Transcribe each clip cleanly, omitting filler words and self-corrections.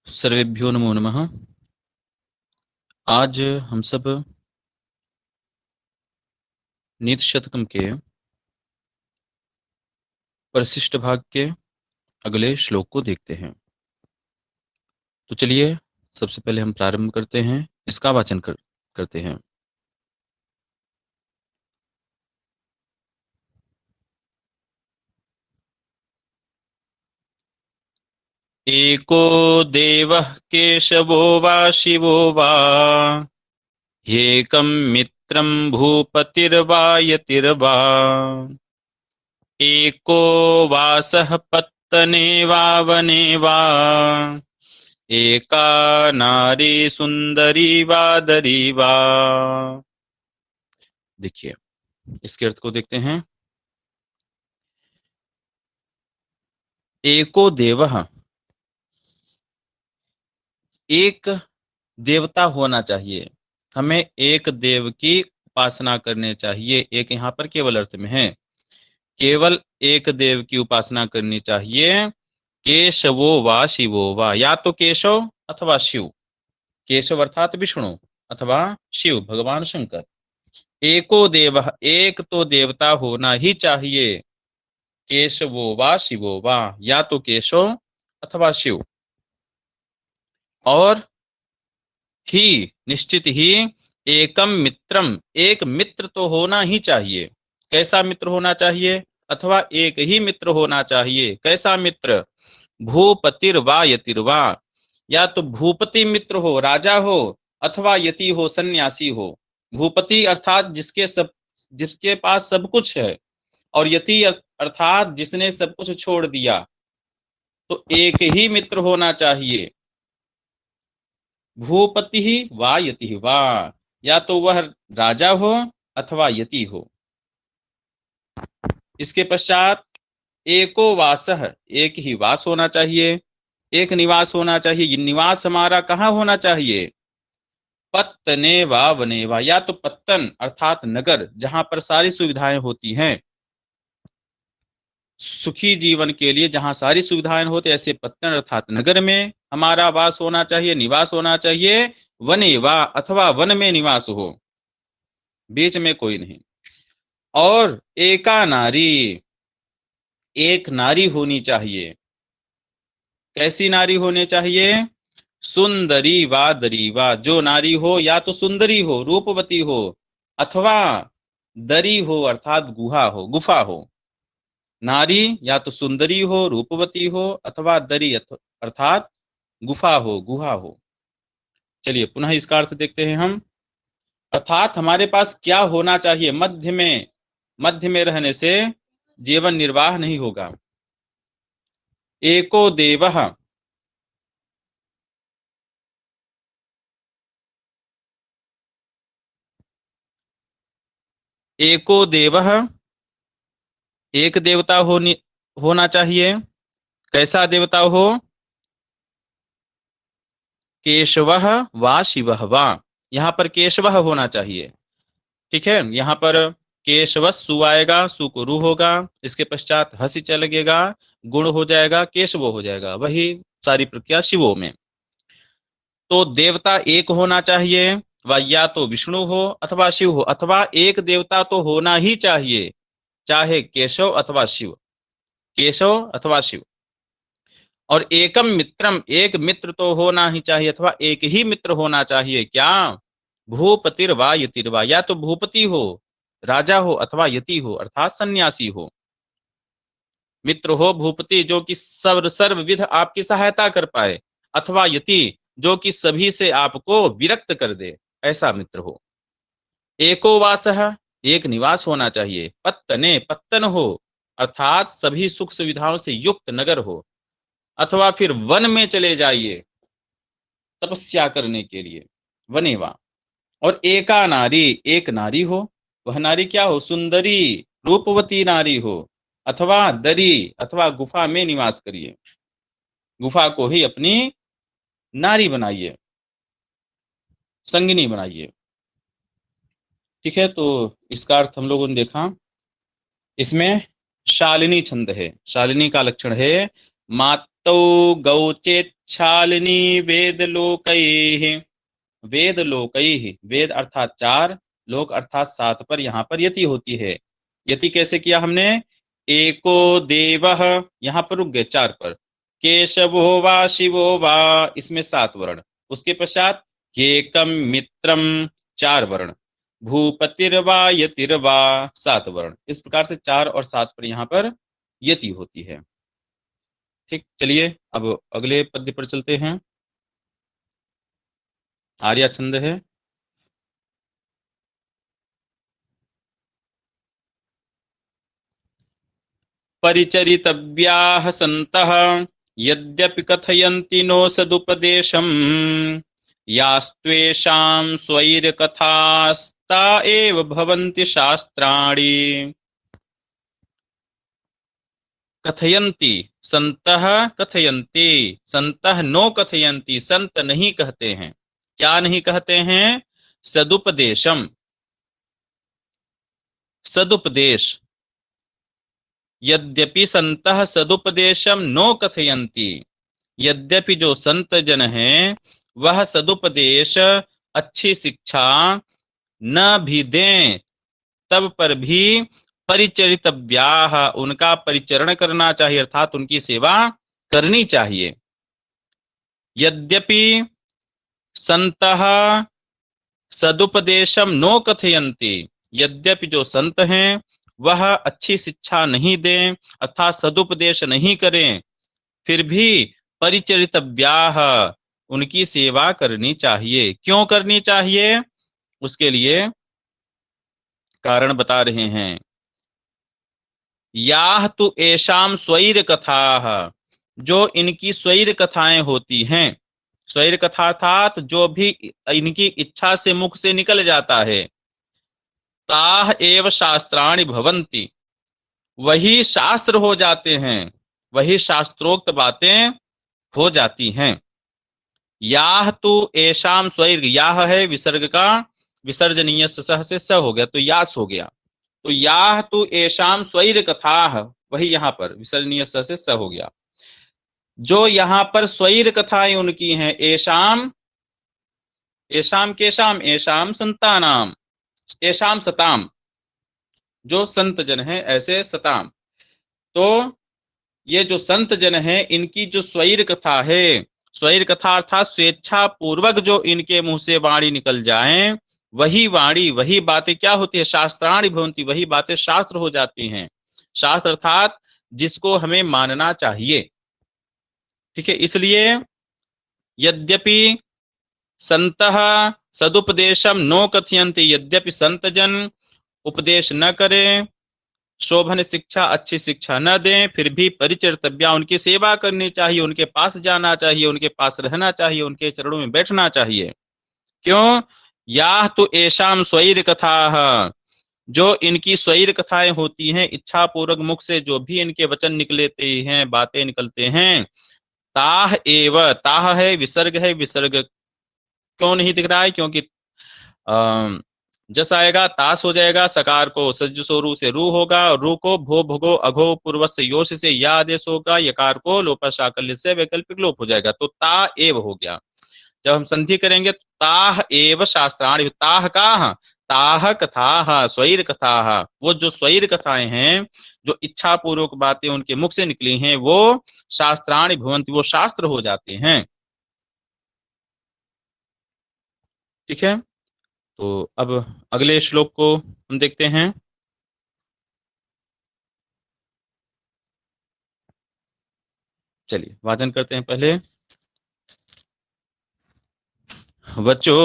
सर्वेभ्यो नमो नमः। आज हम सब नीति शतकम के परिशिष्ट भाग के अगले श्लोक को देखते हैं। तो चलिए सबसे पहले हम प्रारंभ करते हैं, इसका वाचन करते हैं। एको देवः केशवो वा शिवो वा ह्येकं मित्रं भूपतिर्वा यतिर्वा एको वासः पत्तने वा वने वा एका नारी सुंदरी वा दरी वा। देखिए इसके अर्थ को देखते हैं। एको देवः, एक देवता होना चाहिए। हमें एक देव की उपासना करनी चाहिए। एक यहाँ पर केवल अर्थ में है, केवल एक देव की उपासना करनी चाहिए। केशवो वा शिवो वा, या तो केशव अथवा शिव। केशव अर्थात विष्णु अथवा शिव भगवान शंकर। एको देव, एक तो देवता होना ही चाहिए। केशवो वा शिवो वा, या तो केशव अथवा शिव। और ही, निश्चित ही, एकम मित्रम, एक मित्र तो होना ही चाहिए। कैसा मित्र होना चाहिए? अथवा एक ही मित्र होना चाहिए। कैसा मित्र? भूपतिर्वा यतिर्वा, या तो भूपति मित्र हो, राजा हो, अथवा यति हो, सन्यासी हो। भूपति अर्थात जिसके पास सब कुछ है, और यति अर्थात जिसने सब कुछ छोड़ दिया। तो एक ही मित्र होना चाहिए। भूपति ही वा यति वा, या तो वह राजा हो अथवा यति हो। इसके पश्चात एको वासः, एक ही वास होना चाहिए, एक निवास होना चाहिए। निवास हमारा कहाँ होना चाहिए? पत्तने वा वने वा, या तो पत्तन अर्थात नगर, जहां पर सारी सुविधाएं होती हैं। सुखी जीवन के लिए जहां सारी सुविधाएं होती, ऐसे पत्तन अर्थात नगर में हमारा वास होना चाहिए, निवास होना चाहिए। वने वा, अथवा वन में निवास हो, बीच में कोई नहीं। और एका नारी, एक नारी होनी चाहिए। कैसी नारी होनी चाहिए? सुंदरी वा दरी वा, जो नारी हो या तो सुंदरी हो, रूपवती हो, अथवा दरी हो अर्थात गुफा हो। नारी या तो सुंदरी हो, रूपवती हो, अथवा दरी अर्थात गुहा हो। चलिए पुनः इसका अर्थ देखते हैं हम। अर्थात हमारे पास क्या होना चाहिए? मध्य में रहने से जीवन निर्वाह नहीं होगा। एको देवः, एको देवः, एक देवता होना चाहिए। कैसा देवता हो? केशवः वा शिवः वा, यहाँ पर केशवः होना चाहिए। ठीक है, यहाँ पर केशव सु आएगा, सु को रू होगा, इसके पश्चात हसी चल लगेगा, गुण हो जाएगा, केशवो हो जाएगा। वही सारी प्रक्रिया शिवो में। तो देवता एक होना चाहिए, वह या तो विष्णु हो अथवा शिव हो, अथवा एक देवता तो होना ही चाहिए, चाहे केशव अथवा शिव, केशव अथवा शिव। और एकम मित्रम, एक मित्र तो होना ही चाहिए, अथवा एक ही मित्र होना चाहिए। क्या? भूपतिर्वा यतिर्वा, या तो भूपति हो, राजा हो, अथवा यति हो अर्थात सन्यासी हो। मित्र हो भूपति, जो कि सर्वविध आपकी सहायता कर पाए, अथवा यति, जो कि सभी से आपको विरक्त कर दे, ऐसा मित्र हो। एको वासः, एक निवास होना चाहिए। पत्तने, पत्तन हो अर्थात सभी सुख सुविधाओं से युक्त नगर हो, अथवा फिर वन में चले जाइए तपस्या करने के लिए, वनेवा। और एका नारी, एक नारी हो, वह नारी क्या हो? सुंदरी रूपवती नारी हो, अथवा दरी, अथवा गुफा में निवास करिए। गुफा को ही अपनी नारी बनाइए, संगिनी बनाइए। ठीक है, तो इसका अर्थ हम लोगों ने देखा। इसमें शालिनी छंद है। शालिनी का लक्षण है मातौ गौ चेत प्रक्षालिनी वेदलोकैः, वेदलोकैः, वेद अर्थात 4, लोक अर्थात 7 पर यहाँ पर यति होती है। यति कैसे किया हमने? एको देवः, यहाँ पर रुक गए 4 पर। केशवो वा शिवो वा, इसमें 7 वर्ण। उसके पश्चात एकम मित्रम, 4 वर्ण। भूपतिर्वा यतिर्वा, 7 वर्ण। इस प्रकार से 4 और 7 पर यहाँ पर यति होती है। ठीक, चलिए अब अगले पद्य पर चलते हैं। आर्या छंद है। परिचरितव्याः सन्तः यद्यपि कथयन्ति नो सदुपदेशम्, यास्त्वेषां स्वैरकथास्ता एव भवन्ति शास्त्राणि। कथयन्ति सन्तः, कथयन्ति सन्तः नो कथयन्ति, संत नहीं कहते हैं। क्या नहीं कहते हैं? सदुपदेशम, सदुपदेश। यद्यपि संतः सदुपदेशम नो कथयन्ति, यद्यपि जो संत जन हैं वह सदुपदेश, अच्छी शिक्षा न भी दें, तब पर भी परिचरितव्याः, उनका परिचरण करना चाहिए, अर्थात उनकी सेवा करनी चाहिए। यद्यपि संतः सदुपदेशम नो कथयन्ति, यद्यपि जो संत हैं वह अच्छी शिक्षा नहीं दें अर्थात सदुपदेश नहीं करें, फिर भी परिचरितव्याः, उनकी सेवा करनी चाहिए। क्यों करनी चाहिए? उसके लिए कारण बता रहे हैं। याह तु एषाम स्वैर कथाः, जो इनकी स्वैर कथाएं होती हैं। स्वैर कथा अर्थात जो भी इनकी इच्छा से मुख से निकल जाता है। ताह एव शास्त्राणि भवन्ति, वही शास्त्र हो जाते हैं, वही शास्त्रोक्त बातें हो जाती हैं। याह तो एशाम स्वैर, याह है विसर्ग का विसर्जनीय सह से स हो गया तो यास हो गया। तो याह तो एशाम स्वैर कथा, वही यहाँ पर विसर्जनीय स से स हो गया। जो यहाँ पर स्वैर कथाएं उनकी हैं, एशाम, एशाम केशाम, एशाम संतानाम, एशाम सताम, जो संत जन है ऐसे सताम। तो ये जो संत जन है इनकी जो स्वैर कथा है, स्वैर कथा अर्थात स्वेच्छा पूर्वक जो इनके मुंह से वाणी निकल जाए, वही वाणी वही बातें क्या होती है? शास्त्राणि भवन्ति, वही बातें शास्त्र हो जाती हैं। शास्त्र अर्थात जिसको हमें मानना चाहिए। ठीक है, इसलिए यद्यपि संतः सदुपदेशम नो कथयन्ति, यद्यपि संत जन उपदेश न करें, शोभन शिक्षा अच्छी शिक्षा न दें, फिर भी परिचर्तव्या, उनकी सेवा करनी चाहिए, उनके पास जाना चाहिए, उनके पास रहना चाहिए, उनके चरणों में बैठना चाहिए। क्यों? या तो एशाम स्वैर कथा, जो इनकी स्वैर कथाएं होती हैं, इच्छा पूर्वक मुख से जो भी इनके वचन निकलते हैं, बातें निकलते हैं, ताह एव, ताह है विसर्ग है, विसर्ग क्यों नहीं दिख रहा है? क्योंकि जस आएगा तास हो जाएगा, सकार को सज्ज सोरू से रू होगा, रू को भो भगो अघो पूर्व से योश से या आदेश होगा, यकार को लोप शाकल्य से वैकल्पिक लोप हो जाएगा, तो ता एव हो गया। जब हम संधि करेंगे तो ताह एव शास्त्राणि, ताह का ताह कथा स्वैर कथा, वो जो स्वैर कथाएं हैं, जो इच्छा पूर्वक बातें उनके मुख से निकली हैं, वो शास्त्राणि भवन्ति, वो शास्त्र हो जाते हैं। ठीक है, तो अब अगले श्लोक को हम देखते हैं। चलिए वाचन करते हैं पहले। वचो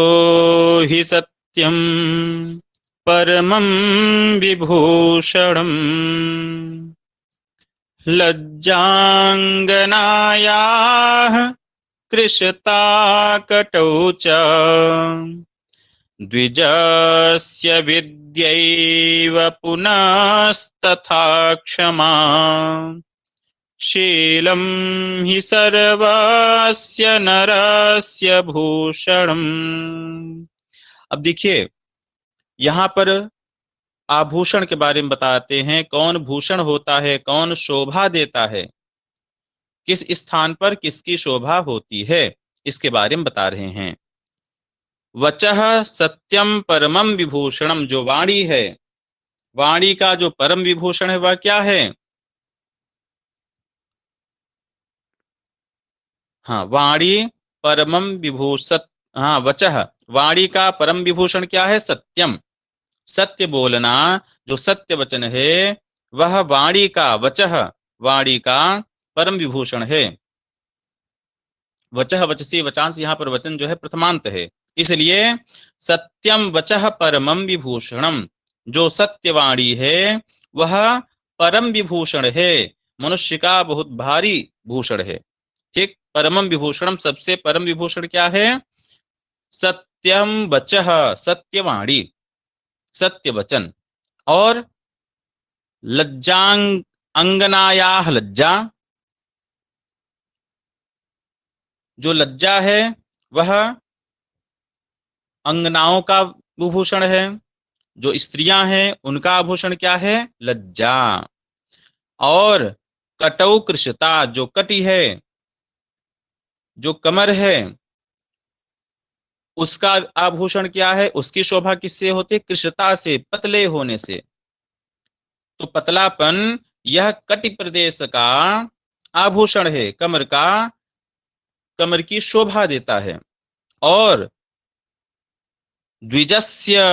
हि सत्यम परमं विभूषणम्, लज्जांगनायाः कृशता कटौ च, द्विजस्य विद्यैव पुनस्तथा क्षमा, शीलं हि सर्वस्य नरस्य भूषणम्। अब देखिए यहाँ पर आभूषण के बारे में बताते हैं, कौन भूषण होता है, कौन शोभा देता है। किस स्थान पर किसकी शोभा होती है, इसके बारे में बता रहे हैं। वचः सत्यम परमम विभूषणम, जो वाणी है, वाणी का जो परम विभूषण है वह क्या है? हाँ, वाणी परमम विभूषत, हाँ वचः, वाणी का परम विभूषण क्या है? सत्यम, सत्य बोलना, जो सत्य वचन है वह वाणी का, वचः वाणी का परम विभूषण है। वचः वचसी वचांस, यहाँ पर वचन जो है प्रथमांत है, इसलिए सत्यम वचः परमम विभूषणम, जो सत्यवाणी है वह परम विभूषण है, मनुष्य का बहुत भारी भूषण है। ठीक, परमम विभूषणम, सबसे परम विभूषण क्या है? सत्यम वचः, सत्यवाणी, सत्य वचन। और लज्जांग अंगनाया लज्जा, जो लज्जा है वह अंगनाओं का विभूषण है, जो स्त्रियां हैं उनका आभूषण क्या है? लज्जा। और कटौ कृशता, जो कटी है, जो कमर है, उसका आभूषण क्या है? उसकी शोभा किससे होती है? कृशता से, पतले होने से। तो पतलापन यह कटि प्रदेश का आभूषण है, कमर का, कमर की शोभा देता है। और द्विजस्य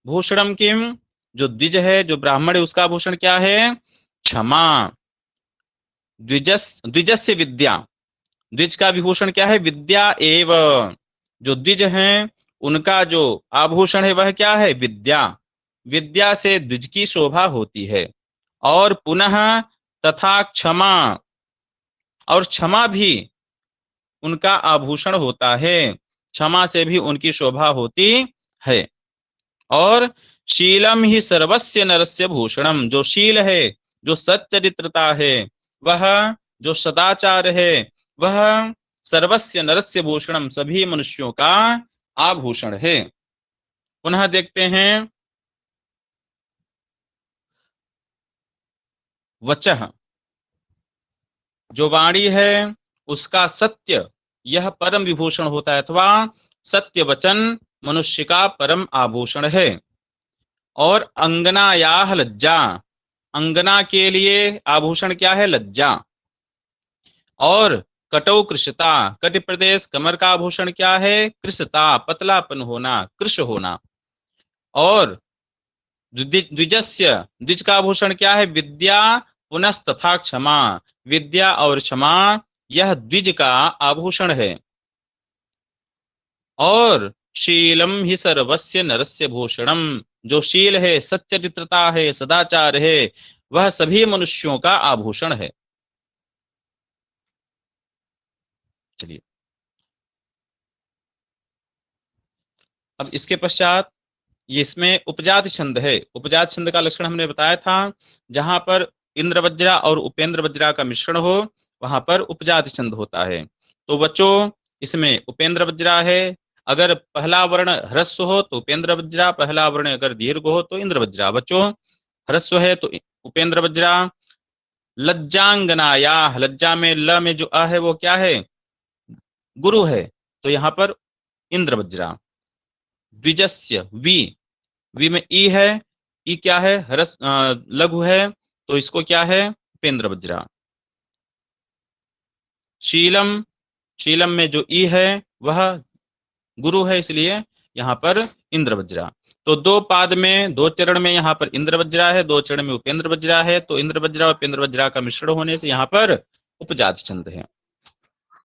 भूषणम किम, जो द्विज है, जो ब्राह्मण है, उसका आभूषण क्या है? क्षमा। द्विजस्य विद्या, द्विज का विभूषण क्या है? विद्या एव, जो द्विज हैं उनका जो आभूषण है वह क्या है? विद्या। विद्या से द्विज की शोभा होती है। और पुनः तथा क्षमा, और क्षमा भी उनका आभूषण होता है, क्षमा से भी उनकी शोभा होती है। और शीलम ही सर्वस्य नरस्य भूषणम, जो शील है, जो सच्चरित्रता है, वह जो सदाचार है, वह सर्वस्य नरस्य भूषणम, सभी मनुष्यों का आभूषण है। पुनः देखते हैं, वचः, जो वाणी है उसका सत्य, यह परम विभूषण होता है, अथवा सत्य वचन मनुष्य का परम आभूषण है। और अंगनायाह लज्जा, अंगना के लिए आभूषण क्या है? लज्जा। और कटौ कृशता, कटि प्रदेश कमर का आभूषण क्या है? कृशता, पतलापन होना, कृश होना। और द्विजस्य, द्विज का आभूषण क्या है? विद्या पुनस्तथा क्षमा, विद्या और क्षमा यह द्विज का आभूषण है। और शीलम ही सर्वस्य नरस्य भूषणम, जो शील है, सच्चरित्रता है, सदाचार है, वह सभी मनुष्यों का आभूषण है। चलिए, अब इसके पश्चात ये इसमें उपजाति छंद है। उपजाति छंद का लक्षण हमने बताया था, जहां पर इंद्र वज्रा और उपेंद्र वज्रा का मिश्रण हो वहां पर उपजाति छंद होता है। तो बच्चों, इसमें उपेंद्र वज्रा है, अगर पहला वर्ण ह्रस्व हो तो उपेंद्र वज्रा, पहला वर्ण अगर दीर्घ हो तो इंद्र वज्रा। बच्चों, ह्रस्व है तो उपेंद्र वज्रा। लज्जांगनाया, लज्जा में ल में जो अ है वो क्या है? गुरु है, तो यहाँ पर इंद्र वज्रा। द्विजस्य वी, वी में ई है, ई क्या है? लघु है, तो इसको क्या है? उपेंद्र वज्रा। शीलम, शीलम में जो ई है वह गुरु है, इसलिए यहाँ पर इंद्र वज्रा। तो दो पाद में, दो चरण में यहाँ पर इंद्र वज्रा है, दो चरण में उपेंद्र वज्रा है, तो इंद्र वज्रा और उपेंद्र वज्रा का मिश्रण होने से यहाँ पर उपजाति छंद है।